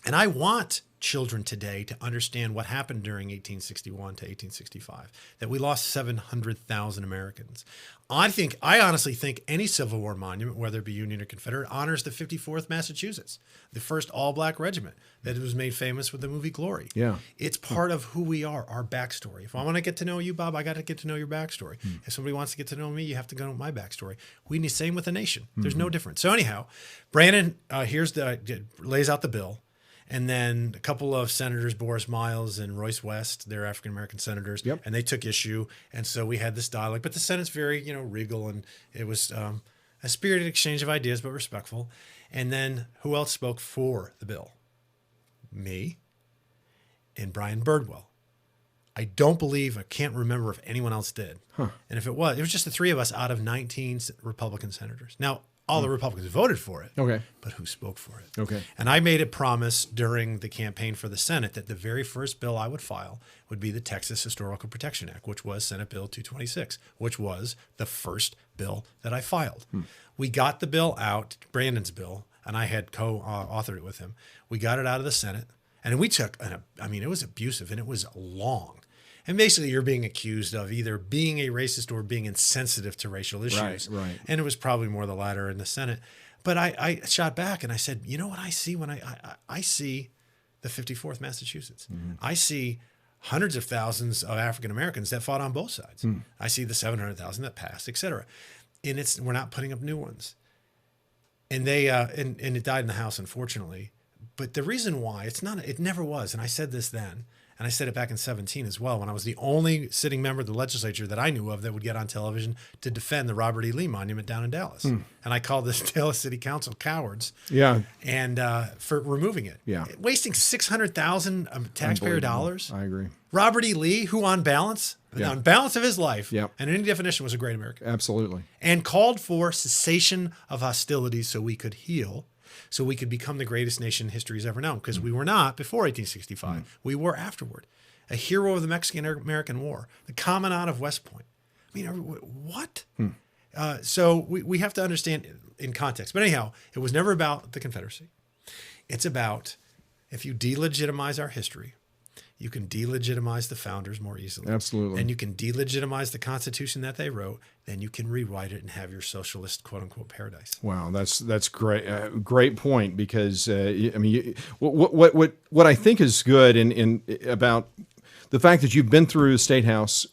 B: And I want children today to understand what happened during 1861 to 1865, that we lost 700,000 Americans. I honestly think any Civil War monument, whether it be Union or Confederate, honors the 54th Massachusetts, the first all-black regiment that was made famous with the movie Glory.
A: Yeah.
B: It's part of who we are, our backstory. If I want to get to know you, Bob, I got to get to know your backstory. If somebody wants to get to know me, you have to go to my backstory. We need same with the nation. There's no difference. So anyhow, Brandon lays out the bill. And then a couple of senators, Boris Miles and Royce West, they're African-American senators, and they took issue. And so we had this dialogue. But the Senate's very, regal, and it was a spirited exchange of ideas, but respectful. And then who else spoke for the bill? Me and Brian Birdwell. I don't believe, I can't remember if anyone else did. And if it was just the three of us out of 19 Republican senators. Now, all the Republicans voted for it.
A: Okay.
B: But who spoke for it?
A: Okay.
B: And I made a promise during the campaign for the Senate that the very first bill I would file would be the Texas Historical Protection Act, which was Senate Bill 226, which was the first bill that I filed. We got the bill out, Brandon's bill, and I had co-authored it with him. We got it out of the Senate, and we took, it was abusive, and it was long. And basically, you're being accused of either being a racist or being insensitive to racial issues.
A: Right.
B: And it was probably more the latter in the Senate. But I shot back and I said, you know what I see when I see the 54th Massachusetts. I see hundreds of thousands of African Americans that fought on both sides. I see the 700,000 that passed, et cetera. And we're not putting up new ones. And they and it died in the House, unfortunately. But the reason why it never was, and I said this then, and I said it back in 17 as well, when I was the only sitting member of the legislature that I knew of that would get on television to defend the Robert E. Lee Monument down in Dallas. And I called the Dallas City Council cowards.
A: Yeah.
B: And for removing it.
A: Yeah.
B: Wasting $600,000 taxpayer dollars.
A: I agree.
B: Robert E. Lee, who on balance of his life,
A: Yep.
B: and in any definition was a great American.
A: Absolutely.
B: And called for cessation of hostilities so we could heal, so we could become the greatest nation history has ever known, because we were not before 1865. We were afterward. A hero of the Mexican-American War, the Commandant of West Point. I mean, what? So we have to understand in context. But anyhow, it was never about the Confederacy. It's about, if you delegitimize our history, you can delegitimize the founders more easily.
A: Absolutely.
B: And you can delegitimize the Constitution that they wrote. Then you can rewrite it and have your socialist, quote unquote, paradise.
A: Wow, that's great. Great point, because what I think is good in about the fact that you've been through the State House,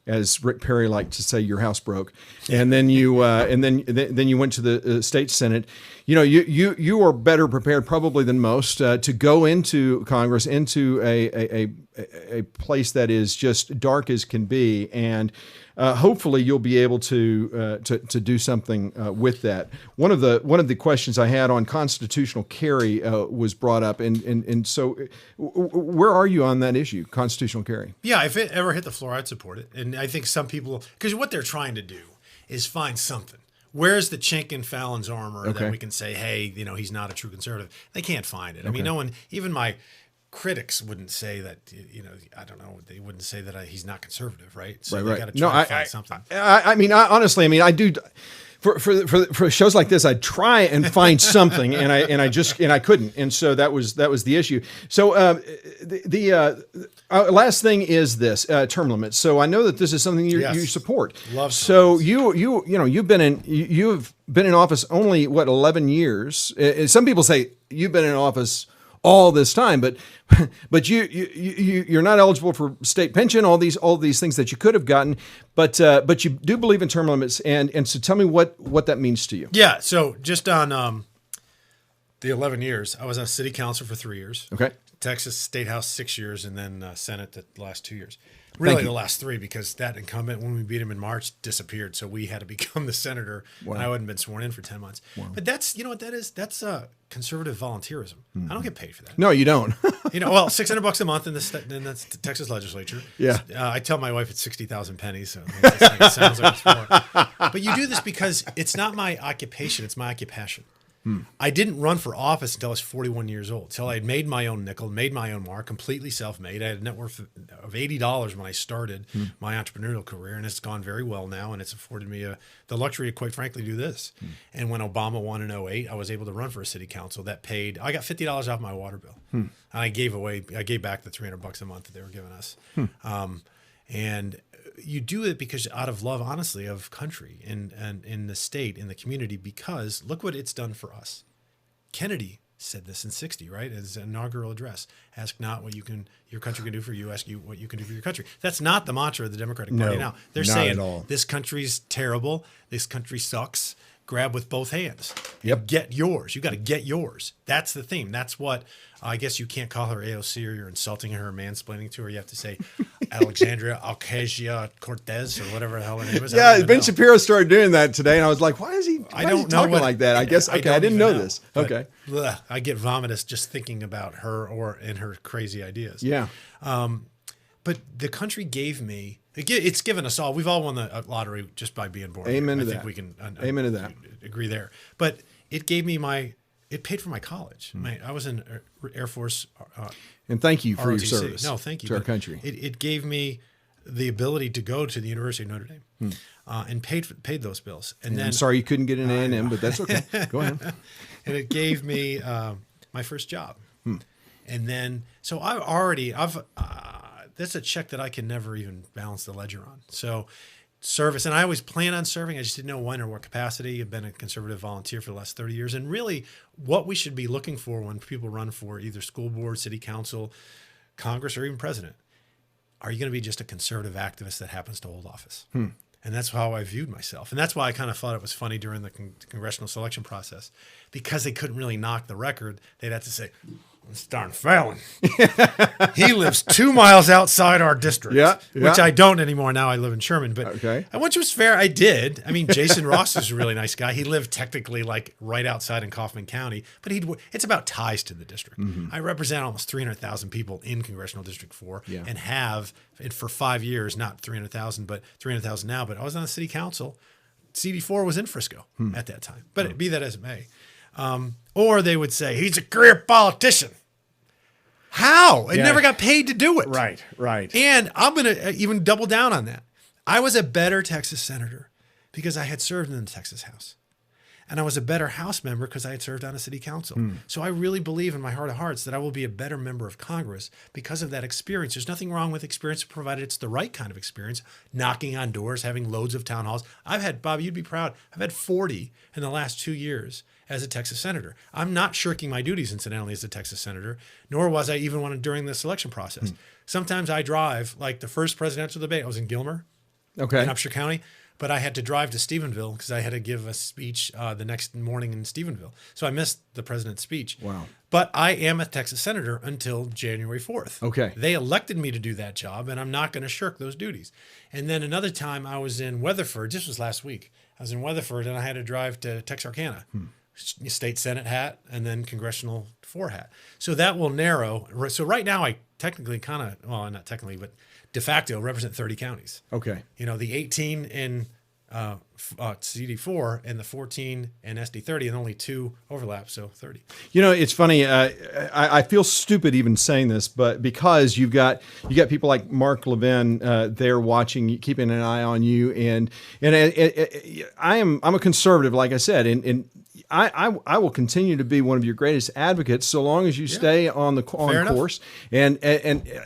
A: as Rick Perry liked to say, your house broke, and then you then you went to the state Senate. You know, you are better prepared probably than most to go into Congress, into a place that is just dark as can be, and hopefully you'll be able to do something with that. One of the questions I had on constitutional carry was brought up, and so where are you on that issue, constitutional carry?
B: Yeah, if it ever hit the floor, I'd support it. And I think some people, because what they're trying to do is find something. Where's the chink in Fallon's armor that we can say, hey, he's not a true conservative? They can't find it. I mean, no one, even my critics wouldn't say that, I don't know, they wouldn't say that he's not conservative, right? So they got to try to find something.
A: Honestly, I do. For shows like this, I'd try and find something, and I couldn't, and so that was the issue. So the last thing is this term limits. So I know that this is something you support.
B: Love.
A: So you've been in office only 11 years. Some people say you've been in office all this time, but you're not eligible for state pension, all these things that you could have gotten, but you do believe in term limits, and so tell me what that means to you.
B: Yeah, so just on the 11 years, I was on city council for 3 years.
A: Okay.
B: Texas State House 6 years, and then Senate the last 2 years. Really, the last 3, because that incumbent, when we beat him in March, disappeared. So we had to become the senator, and I hadn't been sworn in for 10 months. Wow. But that's, what that is? That's conservative volunteerism. I don't get paid for that.
A: No, you don't.
B: Well, $600 a month in that's the Texas legislature.
A: Yeah.
B: I tell my wife it's 60,000 pennies, so it sounds like it's more. But you do this because it's not my occupation; it's my occupation. I didn't run for office until I was 41 years old, until I had made my own nickel, made my own mark, completely self-made. I had a net worth of $80 when I started my entrepreneurial career, and it's gone very well now, and it's afforded me the luxury to, quite frankly, do this. And when Obama won in 2008, I was able to run for a city council that paid, I got $50 off my water bill. And I gave back the $300 a month that they were giving us. And you do it because out of love, honestly, of country and in the state, in the community, because look what it's done for us. Kennedy said this in 60, right? As an inaugural address. Ask not what your country can do for you, ask you what you can do for your country. That's not the mantra of the Democratic Party now. They're saying this country's terrible, this country sucks. Grab with both hands.
A: Yep.
B: Get yours. You got to get yours. That's the theme. That's what I guess you can't call her AOC or you're insulting her or mansplaining to her. You have to say, Alexandria Ocasio-Cortez or whatever the hell her name is.
A: Yeah, Ben Shapiro started doing that today, and I was like, why is he talking like that? I guess, okay, I didn't know this. Okay.
B: I get vomitous just thinking about her and her crazy ideas.
A: Yeah.
B: But the country gave me, it's given us all, we've all won the lottery just by being born.
A: Amen to
B: I
A: that.
B: think we can
A: Amen to that.
B: Agree there. But it gave me it paid for my college. I was in Air Force.
A: And thank you for
B: ROTC.
A: your service.
B: No, thank you.
A: To our country.
B: It gave me the ability to go to the University of Notre Dame and paid those bills. And then
A: I'm sorry you couldn't get an A&M, but that's okay. Go ahead.
B: And it gave me my first job. And then, so that's a check that I can never even balance the ledger on. So service, and I always plan on serving. I just didn't know when or what capacity. I've been a conservative volunteer for the last 30 years. And really what we should be looking for when people run for either school board, city council, Congress, or even president, are you going to be just a conservative activist that happens to hold office? And that's how I viewed myself. And that's why I kind of thought it was funny during the congressional selection process, because they couldn't really knock the record. They'd have to say, this darn Fallon, he lives 2 miles outside our district, which I don't anymore. Now I live in Sherman, but which was fair. I did. I mean, Jason Ross is a really nice guy. He lived technically like right outside in Kaufman County, but it's about ties to the district. I represent almost 300,000 people in Congressional District 4 and have for 5 years, not 300,000, but 300,000 now. But I was on the city council. CD4 was in Frisco at that time, but be that as it may. Or they would say, he's a career politician. How? It never got paid to do it.
A: Right.
B: And I'm going to even double down on that. I was a better Texas senator because I had served in the Texas House. And I was a better House member because I had served on a city council. So I really believe in my heart of hearts that I will be a better member of Congress because of that experience. There's nothing wrong with experience, provided it's the right kind of experience, knocking on doors, having loads of town halls. I've had, Bob, you'd be proud, I've had 40 in the last 2 years as a Texas senator. I'm not shirking my duties, incidentally, as a Texas senator, nor was I even one during the selection process. Sometimes I drive, like the first presidential debate, I was in Gilmer, in Upshur County, but I had to drive to Stephenville because I had to give a speech the next morning in Stephenville. So I missed the president's speech.
A: Wow.
B: But I am a Texas senator until January 4th.
A: Okay.
B: They elected me to do that job, and I'm not going to shirk those duties. And then another time I was in Weatherford, this was last week, I was in Weatherford, and I had to drive to Texarkana. State Senate hat, and then Congressional 4 hat. So that will narrow. So right now I technically not technically, but de facto represent 30 counties.
A: Okay.
B: You know, the 18 in CD4 and the 14 in SD30, and only 2 overlap, so 30.
A: You know, it's funny. I feel stupid even saying this, but because you got people like Mark Levin there watching, keeping an eye on you, and I'm a conservative, like I said, and I will continue to be one of your greatest advocates so long as you stay on course. And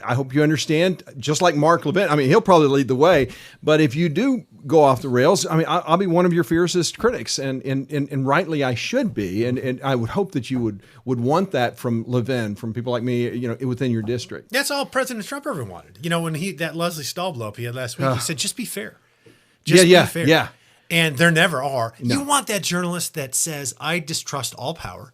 A: I hope you understand, just like Mark Levin, I mean, he'll probably lead the way, but if you do go off the rails, I mean, I'll be one of your fiercest critics, and rightly I should be. And I would hope that you would want that from Levin, from people like me, you know, within your district.
B: That's all President Trump ever wanted. You know, when that Leslie Stahl blow up he had last week, he said, just be fair. Just be fair.
A: Yeah.
B: And there never are.
A: No.
B: You want that journalist that says, I distrust all power,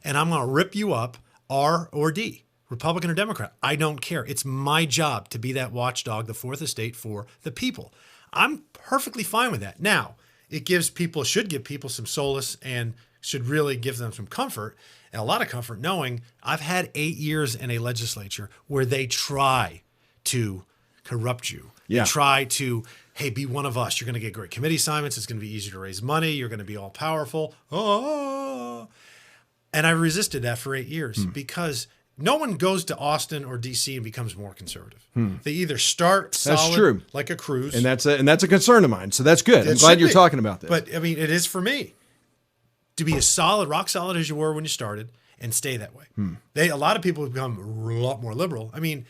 B: and I'm going to rip you up, R or D, Republican or Democrat. I don't care. It's my job to be that watchdog, the fourth estate for the people. I'm perfectly fine with that. Now, it should give people some solace and should really give them some comfort, and a lot of comfort, knowing I've had 8 years in a legislature where they try to corrupt you.
A: Yeah.
B: They try to, hey, be one of us. You're going to get great committee assignments. It's going to be easy to raise money. You're going to be all powerful. Oh. And I resisted that for 8 years because no one goes to Austin or D.C. and becomes more conservative. They either start solid like a cruise.
A: And that's a concern of mine. So that's good. I'm glad you're talking about this.
B: But I mean, it is for me to be as solid, rock solid as you were when you started and stay that way. A lot of people have become a lot more liberal. I mean,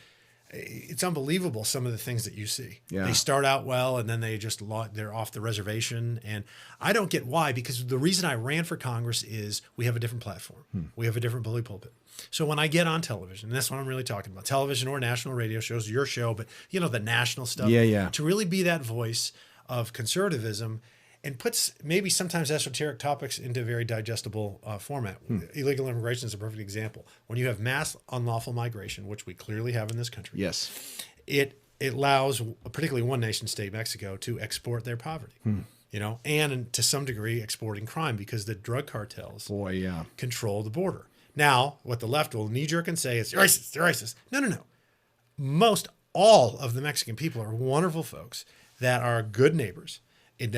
B: it's unbelievable some of the things that you see. Yeah. They start out well and then they're off the reservation. And I don't get why, because the reason I ran for Congress is we have a different platform. We have a different bully pulpit. So when I get on television, and that's what I'm really talking about, television or national radio shows, your show, but you know, the national stuff, to really be that voice of conservatism and puts maybe sometimes esoteric topics into a very digestible format. Illegal immigration is a perfect example. When you have mass unlawful migration, which we clearly have in this country,
A: yes,
B: it it allows particularly one nation state, Mexico, to export their poverty. You know, and to some degree exporting crime because the drug cartels control the border. Now, what the left will knee jerk and say is they're racist, they're racist. No. All of the Mexican people are wonderful folks that are good neighbors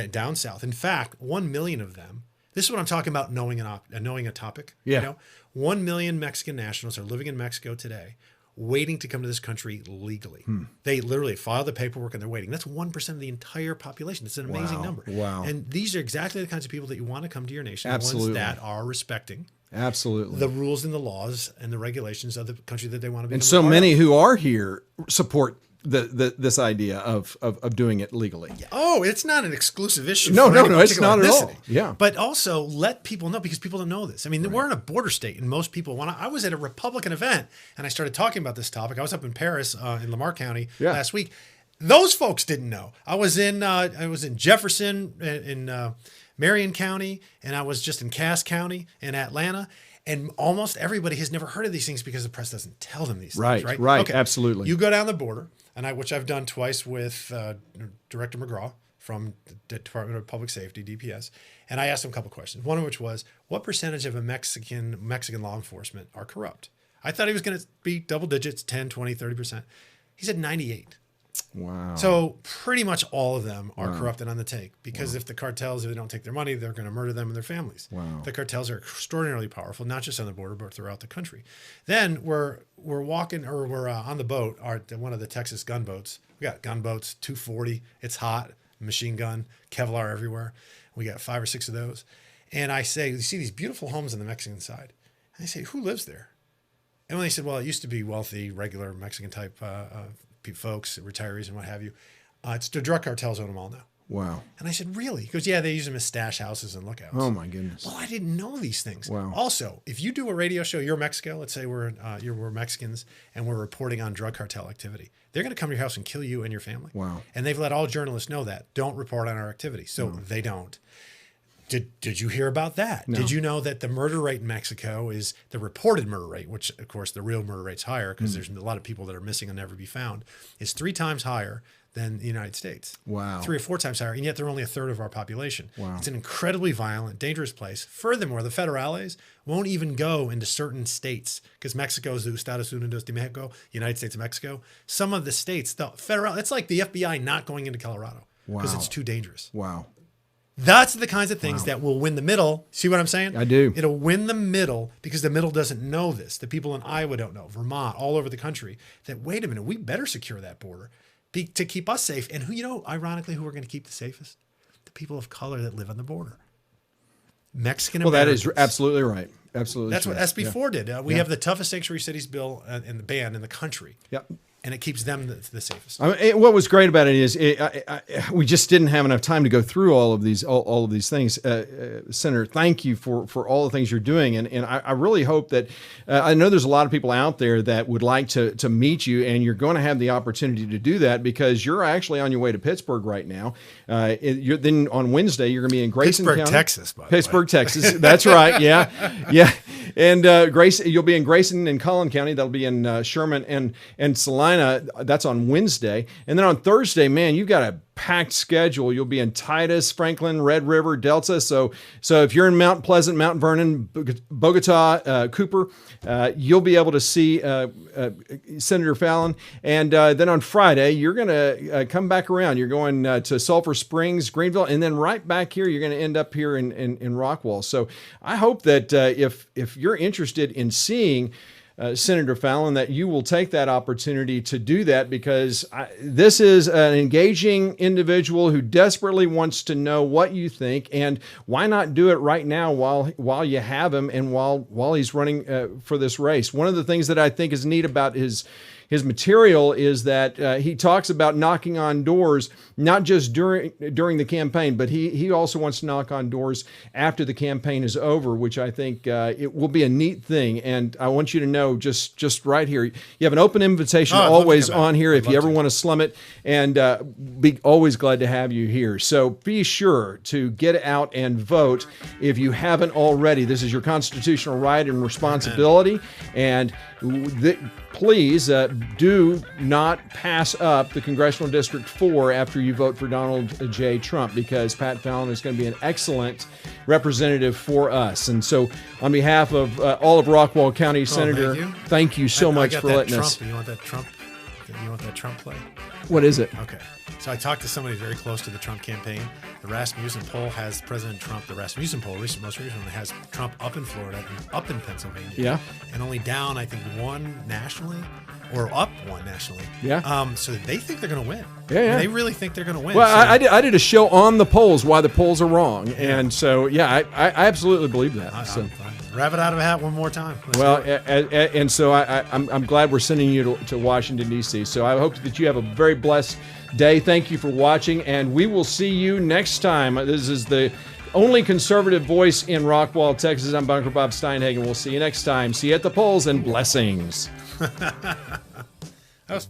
B: down south. In fact, 1 million of them. This is what I'm talking about, knowing a topic.
A: Yeah.
B: You know, 1 million Mexican nationals are living in Mexico today, waiting to come to this country legally. They literally file the paperwork and they're waiting. That's 1% of the entire population. It's an amazing number.
A: Wow.
B: And these are exactly the kinds of people that you want to come to your nation.
A: Absolutely.
B: The ones that are respecting
A: Absolutely
B: the rules and the laws and the regulations of the country that they want to be.
A: And so many who are here support this idea of doing it legally.
B: Oh, it's not an exclusive issue.
A: No, it's not at all. Yeah.
B: But also let people know, because people don't know this. I mean, we're in a border state, and most people I was at a Republican event and I started talking about this topic. I was up in Paris in Lamar County last week. Those folks didn't know. I was in Jefferson in Marion County, and I was just in Cass County in Atlanta. And almost everybody has never heard of these things because the press doesn't tell them these things, right?
A: Right,
B: okay.
A: Absolutely.
B: You go down the border, which I've done twice with Director McGraw from the Department of Public Safety, DPS, and I asked him a couple questions. One of which was, what percentage of Mexican law enforcement are corrupt? I thought he was going to be double digits, 10, 20, 30%. He said 98.
A: Wow.
B: So pretty much all of them are corrupt and on the take, because if the cartels, if they don't take their money, they're going to murder them and their families.
A: Wow.
B: The cartels are extraordinarily powerful, not just on the border, but throughout the country. Then we're walking, or we're on the boat, one of the Texas gunboats. We got gunboats, 240. It's hot, machine gun, Kevlar everywhere. We got 5 or 6 of those. And I say, you see these beautiful homes on the Mexican side. And I say, who lives there? And when they said, well, it used to be wealthy, regular Mexican type folks, retirees and what have you. It's the drug cartels own them all now.
A: Wow.
B: And I said, really? He goes, yeah, they use them as stash houses and lookouts.
A: Oh my goodness.
B: Well, I didn't know these things.
A: Wow.
B: Also, if you do a radio show, you're Mexico, let's say we're Mexicans and we're reporting on drug cartel activity, they're going to come to your house and kill you and your family.
A: Wow.
B: And they've let all journalists know that. Don't report on our activity. So they don't. Did you hear about that?
A: No.
B: Did you know that the murder rate in Mexico is the reported murder rate, which of course the real murder rate's higher because there's a lot of people that are missing and never be found, is 3 times higher than the United States.
A: Wow.
B: 3 or 4 times higher, and yet they're only a third of our population.
A: Wow.
B: It's an incredibly violent, dangerous place. Furthermore, the federales won't even go into certain states because Mexico is the Estados Unidos de Mexico, United States of Mexico. Some of the states, the federal, it's like the FBI not going into Colorado because it's too dangerous.
A: Wow.
B: That's the kinds of things that will win the middle. See what I'm saying?
A: I do.
B: It'll win the middle because the middle doesn't know this. The people in Iowa don't know, Vermont, all over the country, that, wait a minute, we better secure that border to keep us safe. And ironically, who are going to keep the safest? The people of color that live on the border. Mexican Americans.
A: That is absolutely right. Absolutely.
B: That's what SB 4 did. We
A: Yeah.
B: have the toughest sanctuary cities bill in the ban in the country.
A: Yep.
B: And it keeps them the safest.
A: I mean, what was great about it is we just didn't have enough time to go through all of these things. Senator, thank you for all the things you're doing, and I really hope that I know there's a lot of people out there that would like to meet you, and you're going to have the opportunity to do that because you're actually on your way to Pittsburgh right now. Then on Wednesday you're going to be in Grayson
B: County,
A: Texas.
B: By
A: Pittsburgh, Texas. That's right. Yeah. And you'll be in Grayson and Collin County. That'll be in Sherman and Salina. That's on Wednesday. And then on Thursday, man, you've got a packed schedule. You'll be in Titus, Franklin, Red River, Delta. So if you're in Mount Pleasant, Mount Vernon, Bogota, Cooper, you'll be able to see Senator Fallon. And then on Friday, you're going to come back around. You're going to Sulphur Springs, Greenville, and then right back here, you're going to end up here in Rockwall. So I hope that if you're interested in seeing Senator Fallon, that you will take that opportunity to do that because this is an engaging individual who desperately wants to know what you think, and why not do it right now while you have him and while he's running for this race. One of the things that I think is neat about his material is that he talks about knocking on doors, not just during the campaign, but he also wants to knock on doors after the campaign is over, which I think it will be a neat thing. And I want you to know just right here, you have an open invitation always on here if you ever want to slum it, and be always glad to have you here. So be sure to get out and vote if you haven't already. This is your constitutional right and responsibility. And please do not pass up the Congressional District 4 after you vote for Donald J. Trump, because Pat Fallon is going to be an excellent representative for us. And so on behalf of all of Rockwall County, Senator, thank you so much for letting us.
B: You want that Trump? You want that Trump play?
A: What is it?
B: Okay. So I talked to somebody very close to the Trump campaign. The Rasmussen poll has President Trump. The Rasmussen poll, most recently, has Trump up in Florida and up in Pennsylvania.
A: Yeah.
B: And only down, I think, one nationally, or up one nationally.
A: Yeah.
B: So they think they're going to win.
A: Yeah, yeah.
B: They really think they're going to win.
A: Well,
B: So
A: I did a show on the polls, why the polls are wrong, and so I absolutely believe that. So.
B: Rabbit out of a hat one more time.
A: Well, and so I'm glad we're sending you to Washington, D.C. So I hope that you have a very blessed day. Thank you for watching, and we will see you next time. This is the only conservative voice in Rockwall, Texas. I'm Bunker Bob Steinhagen. We'll see you next time. See you at the polls, and blessings.
B: That was